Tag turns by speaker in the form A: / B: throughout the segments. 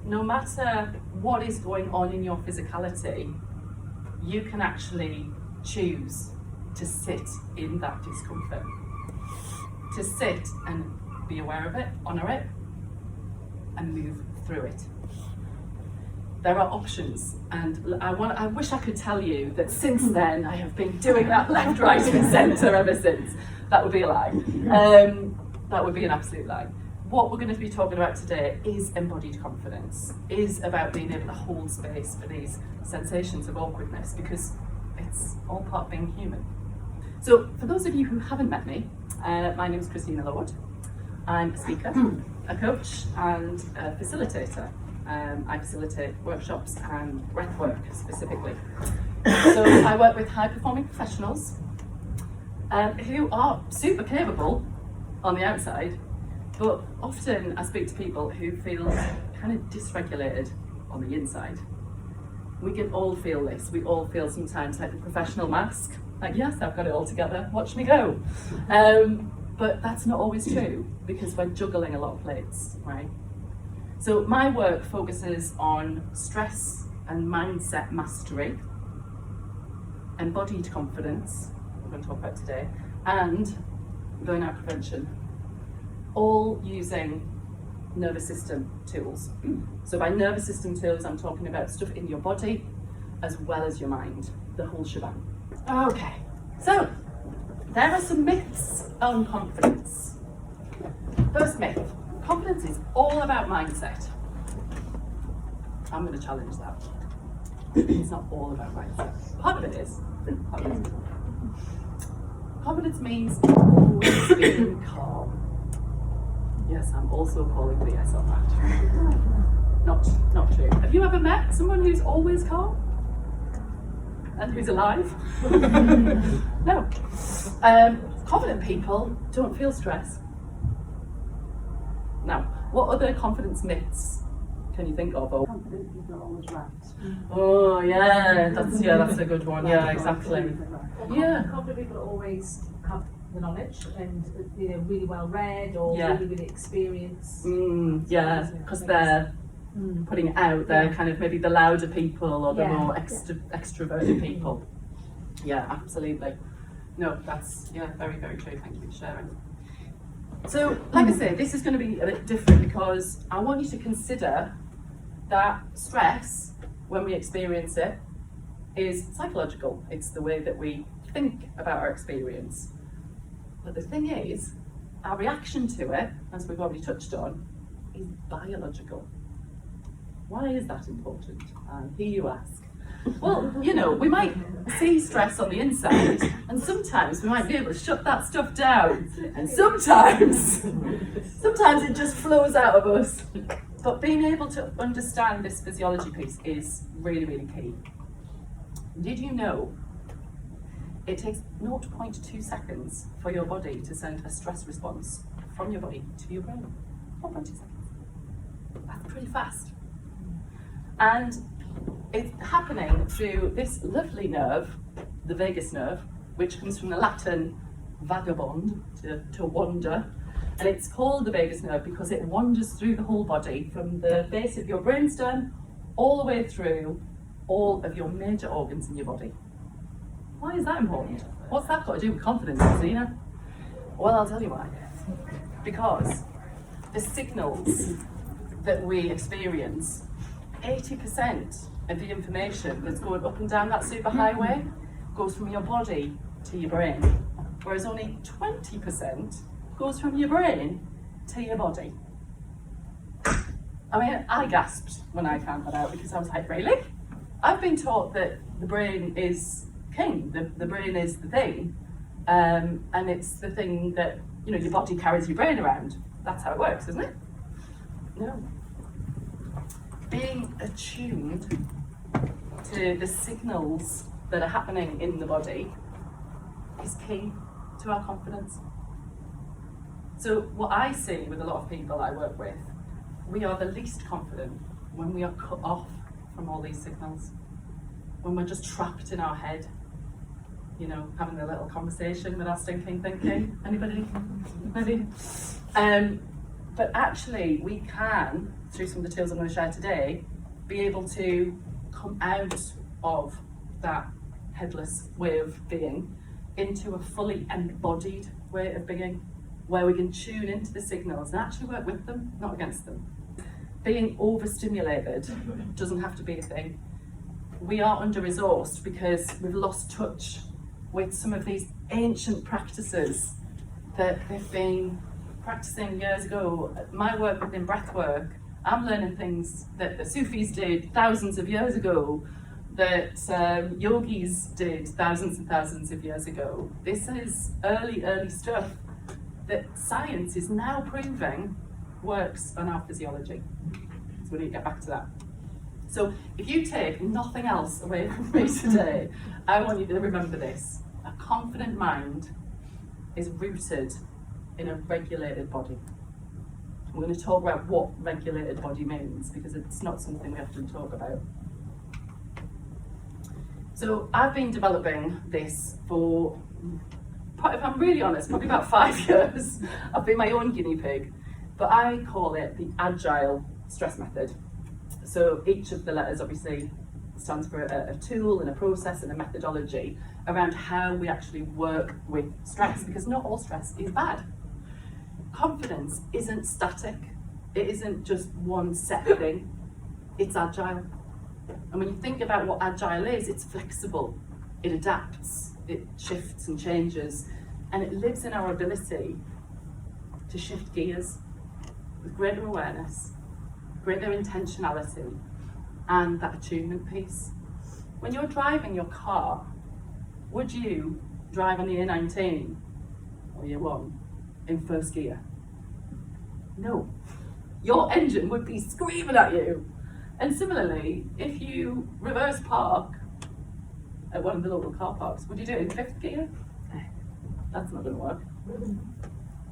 A: no matter what is going on in your physicality, you can actually choose to sit in that discomfort, to sit and be aware of it, honour it, and move through it. There are options, and I wish I could tell you that since then I have been doing that left, right and centre ever since. That would be a lie. That would be an absolute lie. What we're going to be talking about today is embodied confidence, is about being able to hold space for these sensations of awkwardness, because it's all part of being human. So for those of you who haven't met me, my name is Christina Lord. I'm a speaker, a coach and a facilitator. I facilitate workshops and breathwork specifically. So I work with high performing professionals who are super capable on the outside, but often I speak to people who feel kind of dysregulated on the inside. We can all feel this. We all feel sometimes like the professional mask, like, yes, I've got it all together, watch me go. But that's not always true, because we're juggling a lot of plates, right? So my work focuses on stress and mindset mastery, embodied confidence, we're going to talk about today, and burnout prevention, all using nervous system tools. So by nervous system tools, I'm talking about stuff in your body as well as your mind, the whole shebang. Okay, so there are some myths on confidence. First myth, confidence is all about mindset. I'm going to challenge that. It's not all about mindset. Part of it is. Part of it isn't. Confidence means always being calm. Yes, I'm also calling BS on that. Not true. Have you ever met someone who's always calm? And who's alive? No. Confident people don't feel stress. Now, what other confidence myths can you think of?
B: Confident people are always right.
A: Oh yeah, that's a good one. Yeah, exactly. Yeah.
B: Confident people always have the knowledge and really well read or really experienced.
A: Yeah, because they're putting it out. They're kind of maybe the louder people or the more extroverted people. Yeah, absolutely. No, that's very, very true. Thank you for sharing. So, like I say, this is going to be a bit different because I want you to consider that stress, when we experience it, is psychological. It's the way that we think about our experience. But the thing is, our reaction to it, as we've already touched on, is biological. Why is that important? Here you ask. Well, we might see stress on the inside, and sometimes we might be able to shut that stuff down, and sometimes it just flows out of us. But being able to understand this physiology piece is really, really key. Did you know it takes 0.2 seconds for your body to send a stress response from your body to your brain? 0.2 seconds. That's pretty fast. And it's happening through this lovely nerve, the vagus nerve, which comes from the Latin vagabond, to wander. And it's called the vagus nerve because it wanders through the whole body, from the base of your brainstem all the way through all of your major organs in your body. Why is that important? What's that got to do with confidence, Christina? Well, I'll tell you why. Because the signals that we experience, 80% of the information that's going up and down that superhighway goes from your body to your brain, whereas only 20% goes from your brain to your body. I mean, I gasped when I found that out because I was like, really? I've been taught that the brain is king, the brain is the thing, and it's the thing that, your body carries your brain around. That's how it works, isn't it? No. Being attuned to the signals that are happening in the body is key to our confidence. So what I see with a lot of people I work with, we are the least confident when we are cut off from all these signals, when we're just trapped in our head, having a little conversation with our stinking thinking. Anybody? Maybe? But actually we can, through some of the tools I'm going to share today, be able to come out of that headless way of being into a fully embodied way of being, where we can tune into the signals and actually work with them, not against them. Being overstimulated doesn't have to be a thing. We are under-resourced because we've lost touch with some of these ancient practices that they've been practicing years ago. My work within breathwork, I'm learning things that the Sufis did thousands of years ago, that yogis did thousands and thousands of years ago. This is early stuff that science is now proving works on our physiology. So we need to get back to that. So if you take nothing else away from me today, I want you to remember this. A confident mind is rooted in a regulated body. We're going to talk about what regulated body means, because it's not something we often talk about. So I've been developing this for, if I'm really honest, probably about 5 years. I've been my own guinea pig, but I call it the agile stress method. So each of the letters obviously stands for a tool and a process and a methodology around how we actually work with stress, because not all stress is bad. Confidence isn't static. It isn't just one set thing. It's agile. And when you think about what agile is, it's flexible. It adapts, it shifts and changes, and it lives in our ability to shift gears with greater awareness, greater intentionality, and that attunement piece. When you're driving your car, would you drive on the A19 or A1 in first gear? No. Your engine would be screaming at you. And similarly, if you reverse park at one of the local car parks, would you do it in fifth gear? That's not going to work.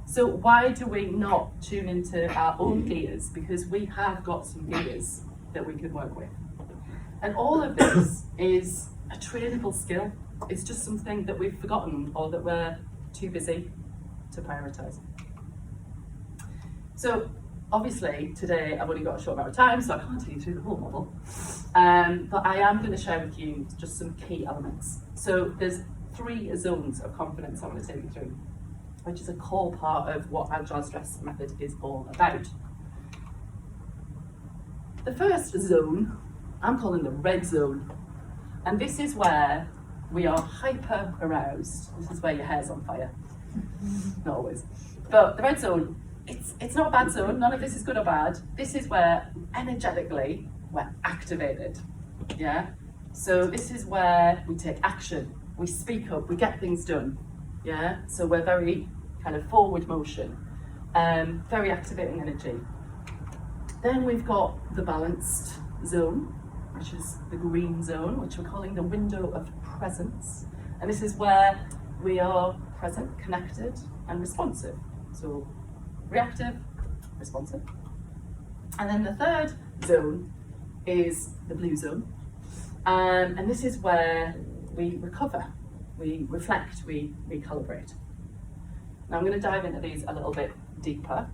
A: So why do we not tune into our own gears? Because we have got some gears that we could work with. And all of this is a trainable skill. It's just something that we've forgotten or that we're too busy to prioritise. So obviously today I've only got a short amount of time, so I can't take you through the whole model. But I am going to share with you just some key elements. So there's 3 zones of confidence I want to take you through, which is a core part of what Agile Stress Method is all about. The first zone, I'm calling the red zone. And this is where we are hyper aroused. This is where your hair's on fire. Not always. But the red zone, it's not a bad zone. None of this is good or bad. This is where energetically we're activated. Yeah? So this is where we take action. We speak up, we get things done. Yeah? So we're very kind of forward motion, very activating energy. Then we've got the balanced zone, which is the green zone, which we're calling the window of presence. And this is where we are present, connected, and responsive. So reactive, responsive. And then the third zone is the blue zone. And this is where we recover, we reflect, we recalibrate. Now I'm going to dive into these a little bit deeper.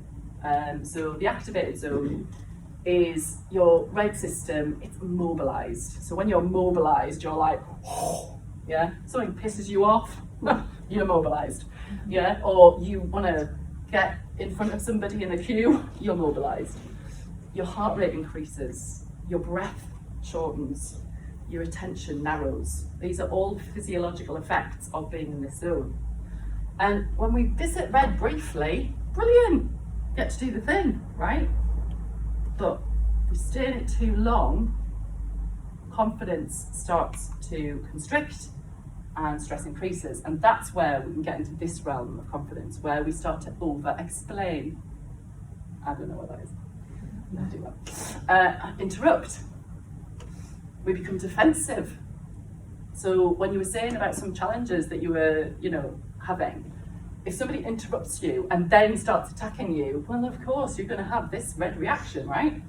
A: So the activated zone is your red system, it's mobilized. So when you're mobilized, you're like, yeah, something pisses you off, you're mobilized. Yeah, or you want to get in front of somebody in a queue, you're mobilized. Your heart rate increases, your breath shortens, your attention narrows. These are all physiological effects of being in this zone. And when we visit red briefly, brilliant, get to do the thing, right? But if we stay in it too long, confidence starts to constrict and stress increases. And that's where we can get into this realm of confidence, where we start to over-explain. I don't know what that is. I'll do that. Interrupt. We become defensive. So when you were saying about some challenges that you were, having, if somebody interrupts you and then starts attacking you, well, of course, you're going to have this red reaction, right?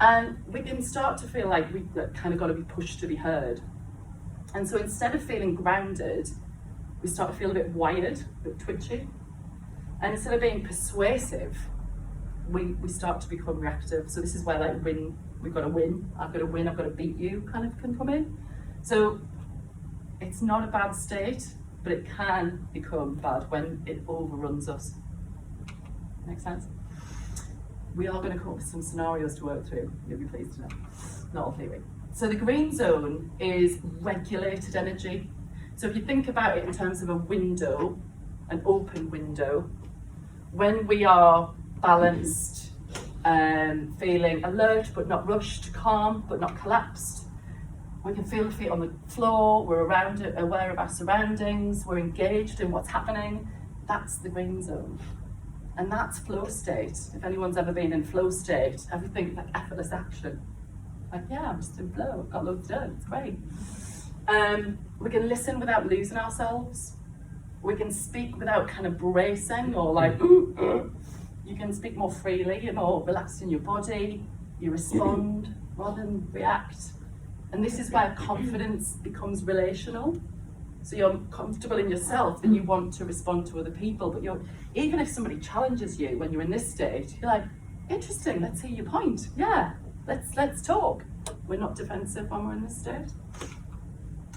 A: And we can start to feel like we've kind of got to be pushed to be heard. And so instead of feeling grounded, we start to feel a bit wired, a bit twitchy. And instead of being persuasive, we start to become reactive. So this is where like we've got to win, I've got to beat you kind of can come in. So it's not a bad state, but it can become bad when it overruns us. Make sense? We are going to come up with some scenarios to work through, you'll be pleased to know. Not all theory. So the green zone is regulated energy. So if you think about it in terms of a window, an open window, when we are balanced, feeling alert but not rushed, calm but not collapsed, we can feel the feet on the floor, we're aware of our surroundings, we're engaged in what's happening. That's the green zone. And that's flow state. If anyone's ever been in flow state, everything's like effortless action. Like, yeah, I'm just in flow, I've got loads done, it's great. We can listen without losing ourselves. We can speak without kind of bracing or like, you can speak more freely, you're more relaxed in your body, you respond rather than react. And this is where confidence becomes relational. So you're comfortable in yourself and you want to respond to other people, but even if somebody challenges you when you're in this state, you're like, interesting, let's hear your point. Yeah, let's talk. We're not defensive when we're in this state.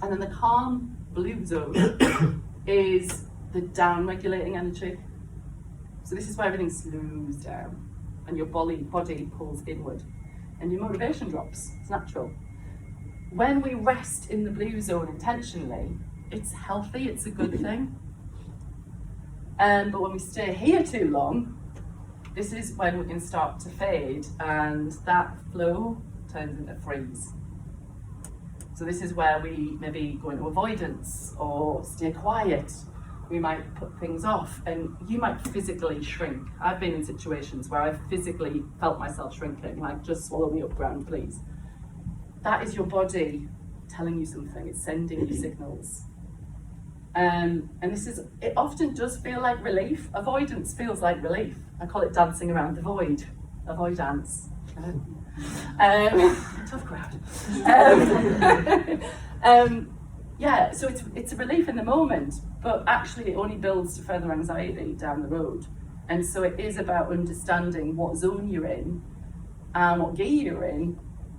A: And then the calm blue zone is the down-regulating energy. So this is where everything slows down and your body pulls inward and your motivation drops. It's natural. When we rest in the blue zone intentionally, it's healthy, it's a good thing. But when we stay here too long, this is when we can start to fade and that flow turns into freeze. So this is where we maybe go into avoidance or stay quiet. We might put things off and you might physically shrink. I've been in situations where I've physically felt myself shrinking, like just swallow me up, ground, please. That is your body telling you something, it's sending you signals. And it often does feel like relief. Avoidance feels like relief. I call it dancing around the void, avoidance. Tough crowd. Yeah, so it's a relief in the moment, but actually it only builds to further anxiety down the road. And so it is about understanding what zone you're in and what gear you're in,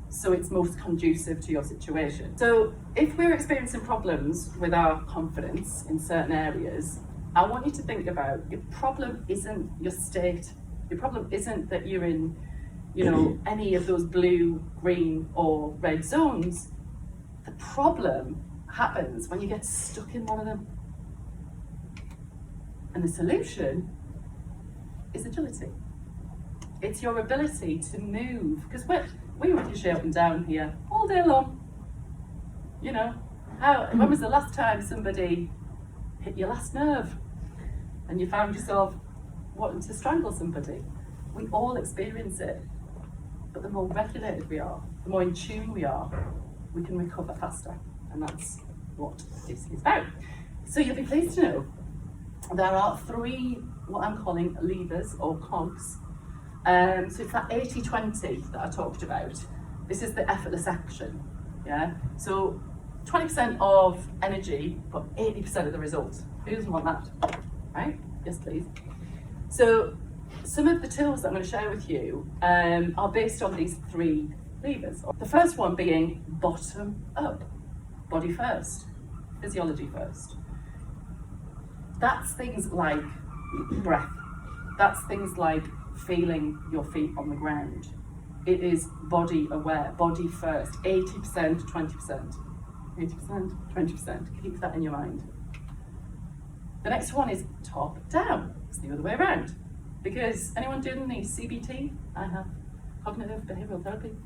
A: so it's most conducive to your situation. So if we're experiencing problems with our confidence in certain areas, I want you to think about your problem isn't your state. Your problem isn't that you're in, any of those blue, green, or red zones. The problem happens when you get stuck in one of them. And the solution is agility. It's your ability to move, because we ricochet up and down here all day long. When was the last time somebody hit your last nerve and you found yourself wanting to strangle somebody? We all experience it, but the more regulated we are, the more in tune we are, we can recover faster, and that's what this is about. So you'll be pleased to know there are 3 what I'm calling levers or cogs. So it's that 80-20 that I talked about. This is the effortless action, yeah? So 20% of energy, but 80% of the result. Who doesn't want that, right? Yes, please. So some of the tools that I'm going to share with you are based on these 3 levers. The first one being bottom up, body first, physiology first. That's things like breath. That's things like feeling your feet on the ground. It is body aware, body first, 80% to 20%. 80%, 20%, keep that in your mind. The next one is top down, it's the other way around. Because anyone doing the CBT? I have, cognitive behavioural therapy.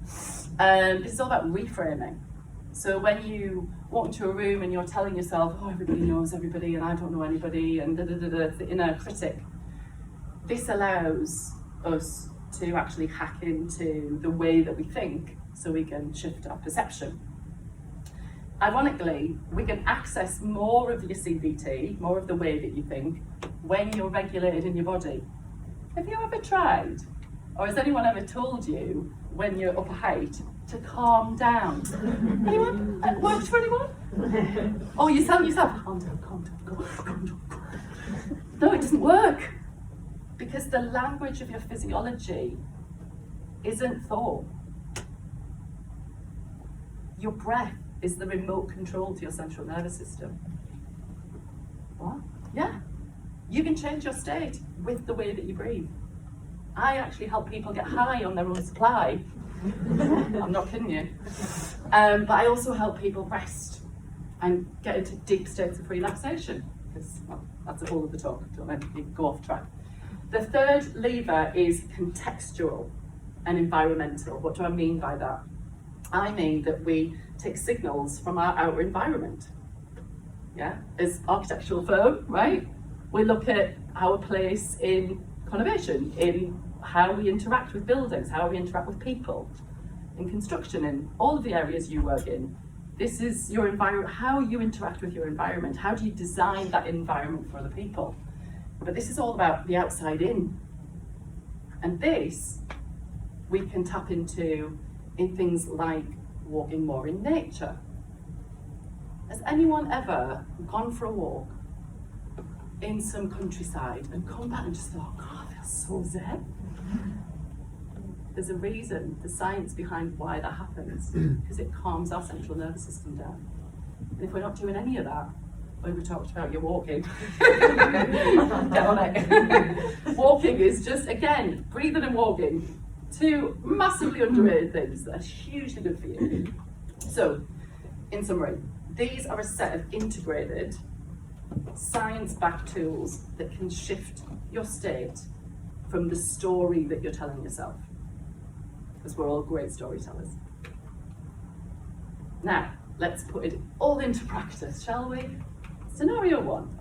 A: This is all about reframing. So when you walk into a room and you're telling yourself, oh, everybody knows everybody and I don't know anybody, and the inner critic, this allows us to actually hack into the way that we think so we can shift our perception. Ironically, we can access more of your CBT, more of the way that you think, when you're regulated in your body. Have you ever tried, or has anyone ever told you, when you're up a height, to calm down? Anyone? That works for anyone? Oh, you tell yourself, calm down, calm down, calm down. No, it doesn't work. Because the language of your physiology isn't thought. Your breath is the remote control to your central nervous system. What? Yeah. You can change your state with the way that you breathe. I actually help people get high on their own supply. I'm not kidding you. But I also help people rest and get into deep states of relaxation. Because, well, that's a whole other talk, don't let me go off track. The third lever is contextual and environmental. What do I mean by that? I mean that we take signals from our outer environment. Yeah, as architectural firm, right? We look at our place in conurbation, in how we interact with buildings, how we interact with people, in construction, in all of the areas you work in. This is your environment, how you interact with your environment. How do you design that environment for other people? But this is all about the outside in. And this we can tap into in things like walking more in nature. Has anyone ever gone for a walk in some countryside and come back and just thought, God, I feel so zen? There's a reason, the science behind why that happens, because it calms our central nervous system down. And if we're not doing any of that, when we talked about your walking, get on it. Walking is just, again, breathing and walking, two massively underrated things that are hugely good for you. So, in summary, these are a set of integrated, science-backed tools that can shift your state from the story that you're telling yourself. Because we're all great storytellers. Now, let's put it all into practice, shall we? Scenario 1.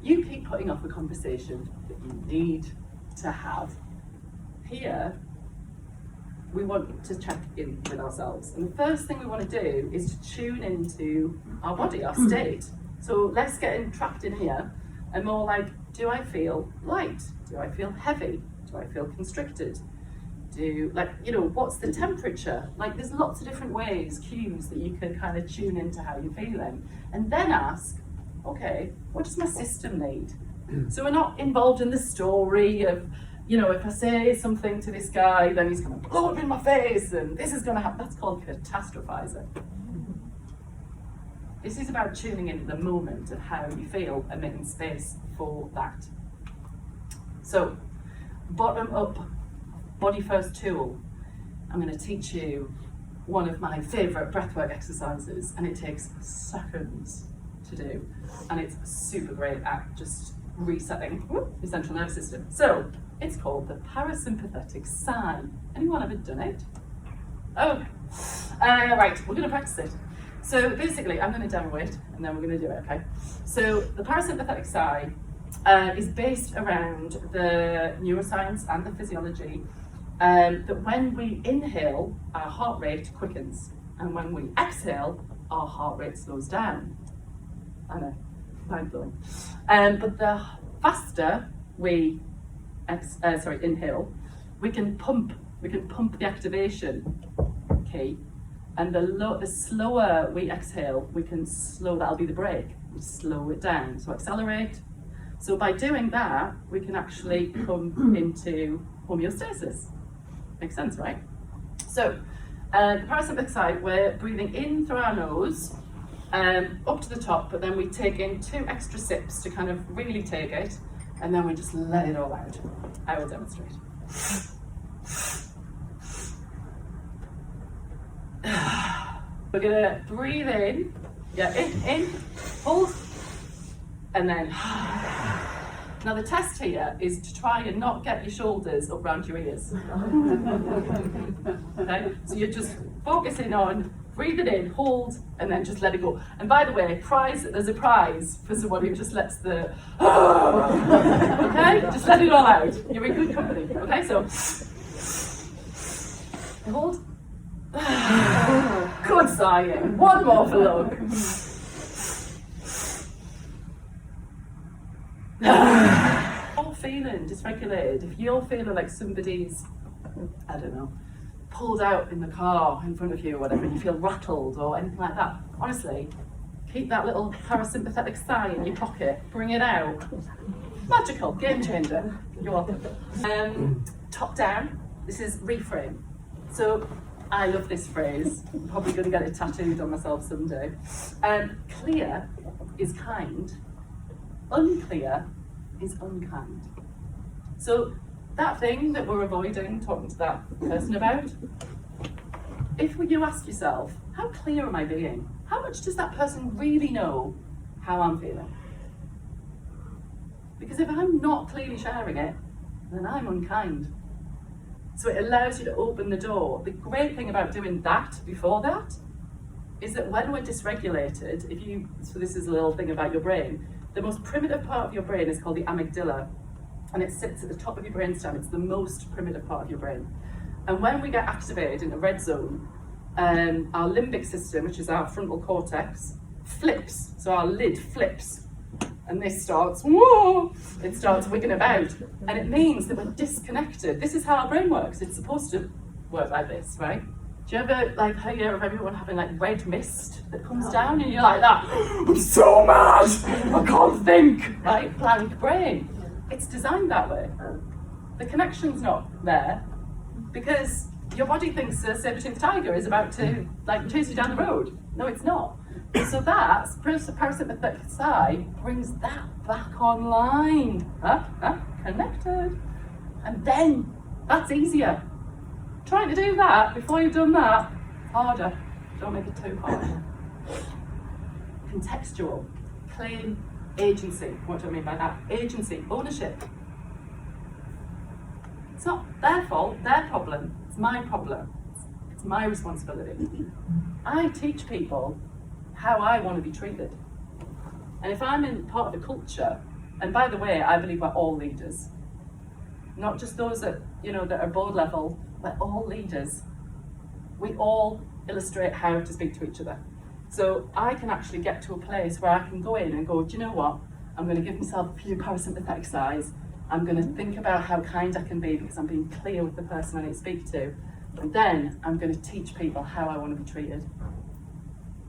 A: You keep putting off a conversation that you need to have. Here, we want to check in with ourselves. And the first thing we want to do is to tune into our body, our state. So let's get trapped in here and more like, do I feel light? Do I feel heavy? Do I feel constricted? What's the temperature? Like, there's lots of different ways, cues that you can kind of tune into how you're feeling. And then ask, okay, what does my system need? So we're not involved in the story of, if I say something to this guy, then he's going to blow up in my face and this is going to happen. That's called catastrophizing. This is about tuning into the moment of how you feel and making space for that. So, bottom up, body first tool. I'm going to teach you one of my favourite breathwork exercises, and it takes seconds to do, and it's super great at just resetting your central nervous system. So, it's called the parasympathetic sigh. Anyone ever done it? Oh, right, we're going to practice it. So basically, I'm going to demo it, and then we're going to do it, okay? So the parasympathetic sigh is based around the neuroscience and the physiology that when we inhale, our heart rate quickens, and when we exhale, our heart rate slows down. I know, mind-blowing. But the faster we inhale, we can pump the activation key, and the slower we exhale, we can slow, that'll be the brake, we slow it down, so accelerate. So by doing that, we can actually come into homeostasis. Makes sense, right? So, the parasympathetic side, we're breathing in through our nose, up to the top, but then we take in 2 extra sips to kind of really take it, and then we just let it all out. I will demonstrate. We're gonna breathe in, in, hold, and then. Now the test here is to try and not get your shoulders up around your ears. Okay? So you're just focusing on breathing in, hold, and then just let it go. And by the way, there's a prize for someone who just lets the, okay? Just let it all out. You're in good company, okay? So, hold. Good sighing. One more for luck. You're feeling dysregulated, if you're feeling like somebody's, I don't know, pulled out in the car in front of you or whatever, and you feel rattled or anything like that, honestly, keep that little parasympathetic sigh in your pocket, bring it out, Magical, game changer. You're welcome. Top down, this is reframe. So I love this phrase. I'm probably going to get it tattooed on myself someday. Clear is kind. Unclear is unkind. So that thing that we're avoiding talking to that person about, if you ask yourself, how clear am I being? How much does that person really know how I'm feeling? Because if I'm not clearly sharing it, then I'm unkind. So it allows you to open the door. The great thing about doing that before that is that when we're dysregulated, so this is a little thing about your brain, the most primitive part of your brain is called the amygdala, and it sits at the top of your brainstem. It's the most primitive part of your brain. And when we get activated in the red zone, our limbic system, which is our frontal cortex, flips. So our lid flips. And this starts, whoa, it starts wigging about. And it means that we're disconnected. This is how our brain works. It's supposed to work like this, right? Do you ever hear of everyone having red mist that comes down and you're like that? I'm so mad, I can't think, right? Blank brain. It's designed that way. The connection's not there because your body thinks a saber-toothed tiger is about to chase you down the road. No, it's not. So that parasympathetic side brings that back online. Connected. And then that's easier. Trying to do that before you've done that, harder. Don't make it too hard. Contextual. Claim agency. What do I mean by that? Agency, ownership. It's not their fault, their problem. It's my problem. It's my responsibility. I teach people how I want to be treated. And if I'm in part of a culture, and by the way, I believe we're all leaders, not just those that are board level, we're all leaders. We all illustrate how to speak to each other. So I can actually get to a place where I can go in and go, do you know what? I'm going to give myself a few parasympathetic sighs. I'm going to think about how kind I can be because I'm being clear with the person I need to speak to. And then I'm going to teach people how I want to be treated.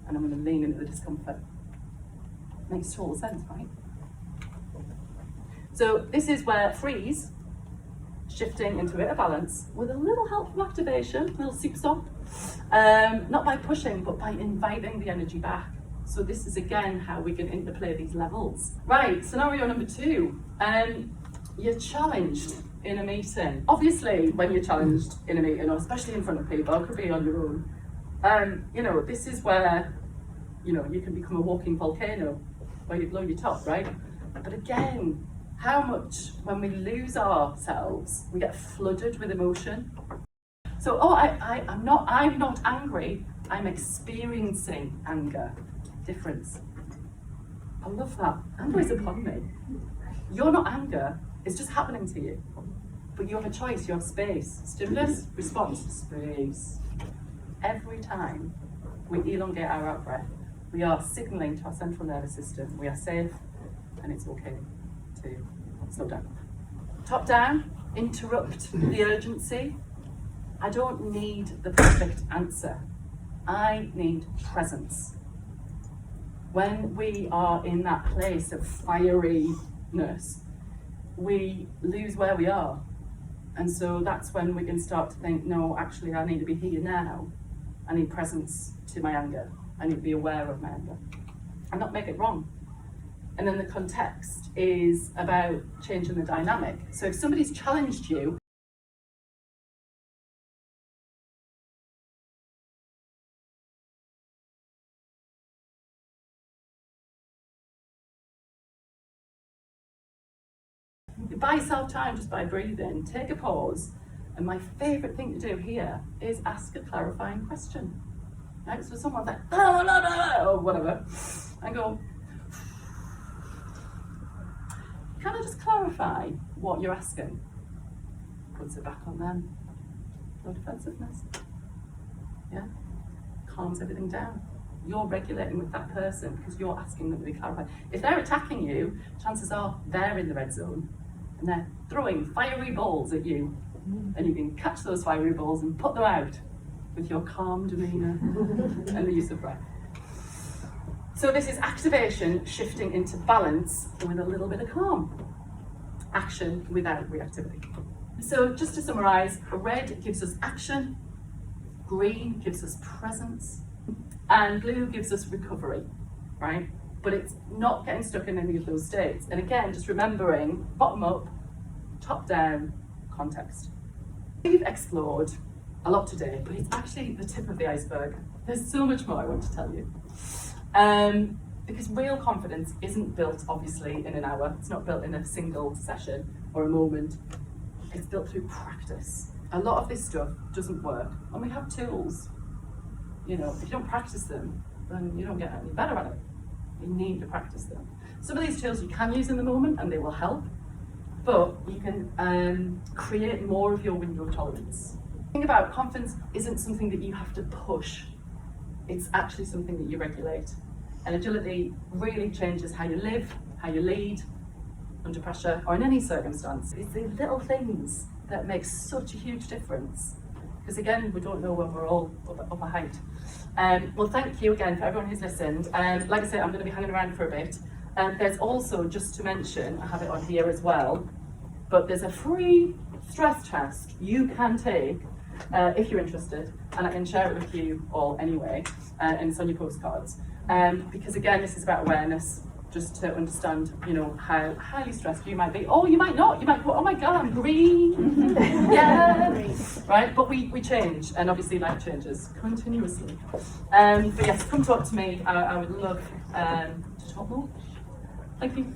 A: And I'm going to lean into the discomfort. Makes total sense, right? So this is where freeze, shifting into a bit of balance, with a little help from activation, a little soup stop, not by pushing, but by inviting the energy back. So this is again how we can interplay these levels. Right, scenario number 2. You're challenged in a meeting. Obviously, when you're challenged in a meeting, or especially in front of people, it could be on your own. This is where, you can become a walking volcano, where you blow your top, right? But again, how much when we lose ourselves, we get flooded with emotion. So, I'm not angry, I'm experiencing anger. Difference. I love that. Anger is upon me. You're not anger, it's just happening to you. But you have a choice, you have space. Stimulus, response, space. Every time we elongate our out breath, we are signaling to our central nervous system we are safe and it's okay to slow down. Top down, interrupt the urgency. I don't need the perfect answer. I need presence. When we are in that place of fieriness, we lose where we are. And so that's when we can start to think, no, actually, I need to be here now. I need presence to my anger. I need to be aware of my anger and not make it wrong. And then the context is about changing the dynamic. So if somebody's challenged you, you buy yourself time just by breathing, take a pause. And my favourite thing to do here is ask a clarifying question. Right? So someone's like, blah, blah, blah, or whatever, and go, can I just clarify what you're asking? Puts it back on them. No defensiveness. Yeah? Calms everything down. You're regulating with that person because you're asking them to be clarified. If they're attacking you, chances are they're in the red zone and they're throwing fiery balls at you. And you can catch those fiery balls and put them out with your calm demeanour and the use of breath. So this is activation shifting into balance with a little bit of calm. action without reactivity. So just to summarise, red gives us action, green gives us presence, and blue gives us recovery, right? But it's not getting stuck in any of those states. And again, just remembering bottom up, top down, context. We've explored a lot today, but it's actually the tip of the iceberg. There's so much more I want to tell you. Because real confidence isn't built, obviously, in an hour. It's not built in a single session or a moment. It's built through practice. A lot of this stuff doesn't work, and we have tools. You know, if you don't practice them, then you don't get any better at it. You need to practice them. Some of these tools you can use in the moment, and they will help, but you can create more of your window of tolerance. The thing about confidence isn't something that you have to push. It's actually something that you regulate. And agility really changes how you live, how you lead, under pressure, or in any circumstance. It's the little things that make such a huge difference. Because again, we don't know when we're all up a height. Well, thank you again for everyone who's listened. Like I said, I'm going to be hanging around for a bit. There's also, just to mention, I have it on here as well, but there's a free stress test you can take if you're interested, and I can share it with you all anyway, and it's on your postcards. Because again, this is about awareness, just to understand, you know, how highly stressed you might be. Oh, you might not. You might go, oh my God, I'm green. Yeah, right. But we change, and obviously life changes continuously. But yes, come talk to me. I would love to talk more. Thank you.